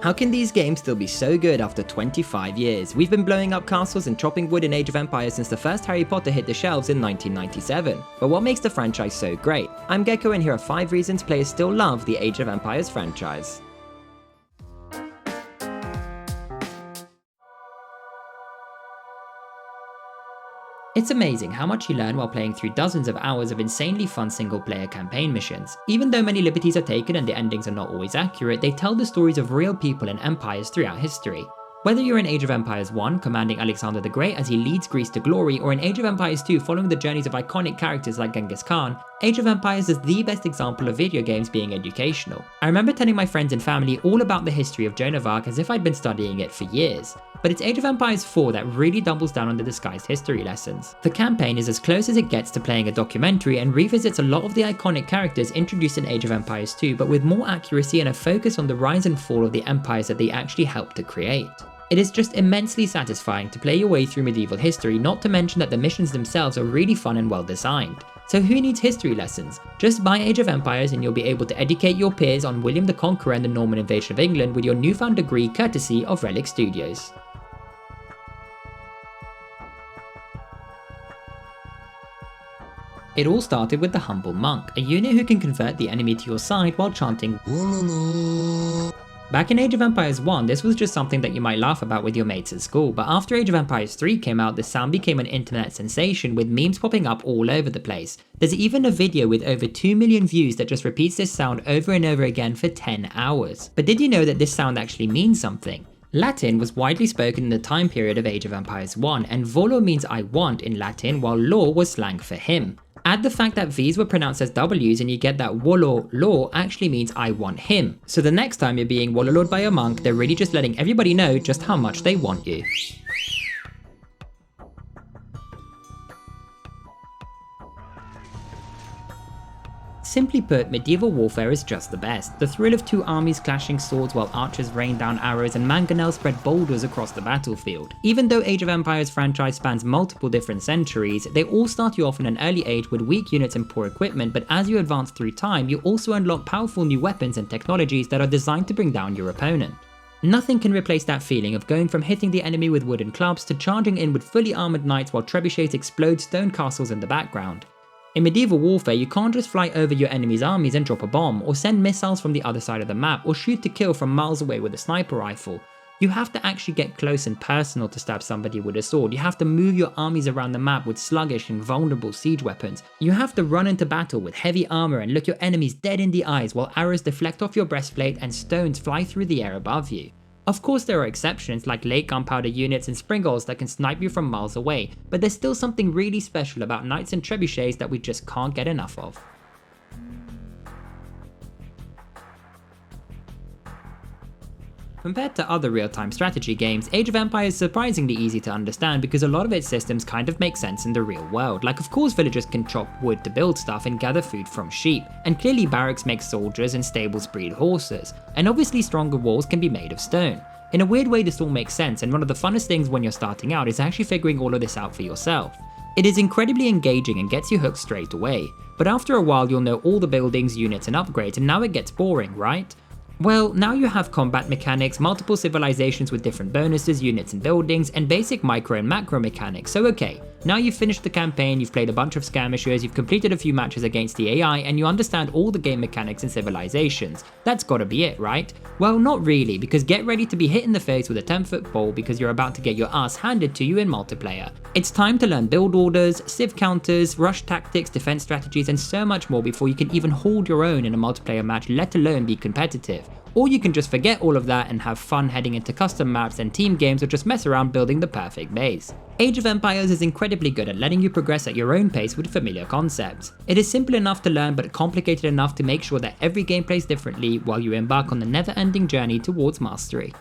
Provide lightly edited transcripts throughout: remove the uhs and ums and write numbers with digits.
How can these games still be so good after 25 years? We've been blowing up castles and chopping wood in Age of Empires since the first Harry Potter hit the shelves in 1997. But what makes the franchise so great? I'm Gekko and here are 5 reasons players still love the Age of Empires franchise. It's amazing how much you learn while playing through dozens of hours of insanely fun single-player campaign missions. Even though many liberties are taken and the endings are not always accurate, they tell the stories of real people and empires throughout history. Whether you're in Age of Empires 1, commanding Alexander the Great as he leads Greece to glory, or in Age of Empires 2 following the journeys of iconic characters like Genghis Khan, Age of Empires is the best example of video games being educational. I remember telling my friends and family all about the history of Joan of Arc as if I'd been studying it for years. But it's Age of Empires 4 that really doubles down on the disguised history lessons. The campaign is as close as it gets to playing a documentary and revisits a lot of the iconic characters introduced in Age of Empires 2, but with more accuracy and a focus on the rise and fall of the empires that they actually helped to create. It is just immensely satisfying to play your way through medieval history, not to mention that the missions themselves are really fun and well designed. So who needs history lessons? Just buy Age of Empires and you'll be able to educate your peers on William the Conqueror and the Norman invasion of England with your newfound degree courtesy of Relic Studios. It all started with the Humble Monk, a unit who can convert the enemy to your side while chanting Back in Age of Empires 1, this was just something that you might laugh about with your mates at school, but after Age of Empires 3 came out, the sound became an internet sensation with memes popping up all over the place. There's even a video with over 2 million views that just repeats this sound over and over again for 10 hours. But did you know that this sound actually means something? Latin was widely spoken in the time period of Age of Empires 1, and volo means I want in Latin, while law was slang for him. Add the fact that V's were pronounced as W's and you get that Wolo law actually means I want him. So the next time you're being Wololoed by a monk, they're really just letting everybody know just how much they want you. Simply put, medieval warfare is just the best. The thrill of 2 armies clashing swords while archers rain down arrows and mangonels spread boulders across the battlefield. Even though Age of Empires franchise spans multiple different centuries, they all start you off in an early age with weak units and poor equipment, but as you advance through time, you also unlock powerful new weapons and technologies that are designed to bring down your opponent. Nothing can replace that feeling of going from hitting the enemy with wooden clubs to charging in with fully armoured knights while trebuchets explode stone castles in the background. In medieval warfare, you can't just fly over your enemy's armies and drop a bomb, or send missiles from the other side of the map, or shoot to kill from miles away with a sniper rifle. You have to actually get close and personal to stab somebody with a sword. You have to move your armies around the map with sluggish and vulnerable siege weapons. You have to run into battle with heavy armor and look your enemies dead in the eyes while arrows deflect off your breastplate and stones fly through the air above you. Of course there are exceptions like late gunpowder units and springles that can snipe you from miles away, but there's still something really special about knights and trebuchets that we just can't get enough of. Compared to other real-time strategy games, Age of Empires is surprisingly easy to understand because a lot of its systems kind of make sense in the real world. Like, of course villagers can chop wood to build stuff and gather food from sheep, and clearly barracks make soldiers and stables breed horses, and obviously stronger walls can be made of stone. In a weird way this all makes sense, and one of the funnest things when you're starting out is actually figuring all of this out for yourself. It is incredibly engaging and gets you hooked straight away, but after a while you'll know all the buildings, units and upgrades, and now it gets boring, right? Well, now you have combat mechanics, multiple civilizations with different bonuses, units and buildings, and basic micro and macro mechanics, so okay, now you've finished the campaign, you've played a bunch of skirmishers, you've completed a few matches against the AI, and you understand all the game mechanics and civilizations. That's gotta be it, right? Well, not really, because get ready to be hit in the face with a 10-foot pole because you're about to get your ass handed to you in multiplayer. It's time to learn build orders, civ counters, rush tactics, defense strategies, and so much more before you can even hold your own in a multiplayer match, let alone be competitive. Or you can just forget all of that and have fun heading into custom maps and team games or just mess around building the perfect base. Age of Empires is incredibly good at letting you progress at your own pace with familiar concepts. It is simple enough to learn but complicated enough to make sure that every game plays differently while you embark on the never-ending journey towards mastery.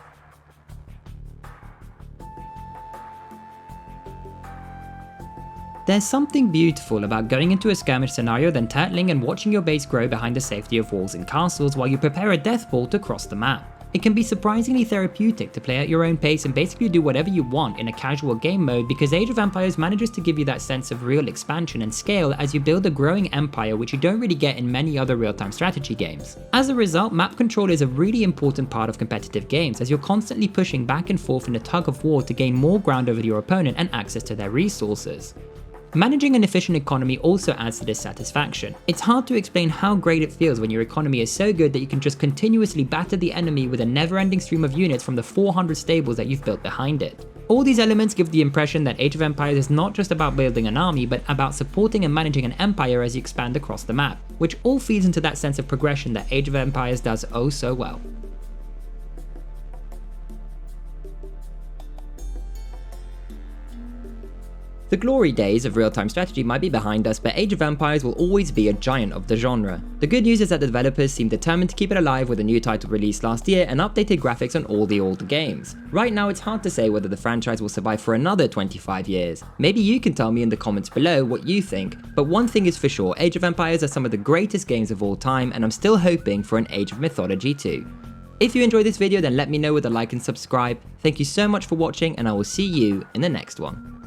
There's something beautiful about going into a skirmish scenario then turtling and watching your base grow behind the safety of walls and castles while you prepare a death ball to cross the map. It can be surprisingly therapeutic to play at your own pace and basically do whatever you want in a casual game mode, because Age of Empires manages to give you that sense of real expansion and scale as you build a growing empire, which you don't really get in many other real-time strategy games. As a result, map control is a really important part of competitive games, as you're constantly pushing back and forth in a tug of war to gain more ground over your opponent and access to their resources. Managing an efficient economy also adds to this satisfaction. It's hard to explain how great it feels when your economy is so good that you can just continuously batter the enemy with a never-ending stream of units from the 400 stables that you've built behind it. All these elements give the impression that Age of Empires is not just about building an army, but about supporting and managing an empire as you expand across the map, which all feeds into that sense of progression that Age of Empires does oh so well. The glory days of real-time strategy might be behind us, but Age of Empires will always be a giant of the genre. The good news is that the developers seem determined to keep it alive with a new title released last year and updated graphics on all the older games. Right now it's hard to say whether the franchise will survive for another 25 years. Maybe you can tell me in the comments below what you think, but one thing is for sure, Age of Empires are some of the greatest games of all time, and I'm still hoping for an Age of Mythology too. If you enjoyed this video, then let me know with a like and subscribe. Thank you so much for watching, and I will see you in the next one.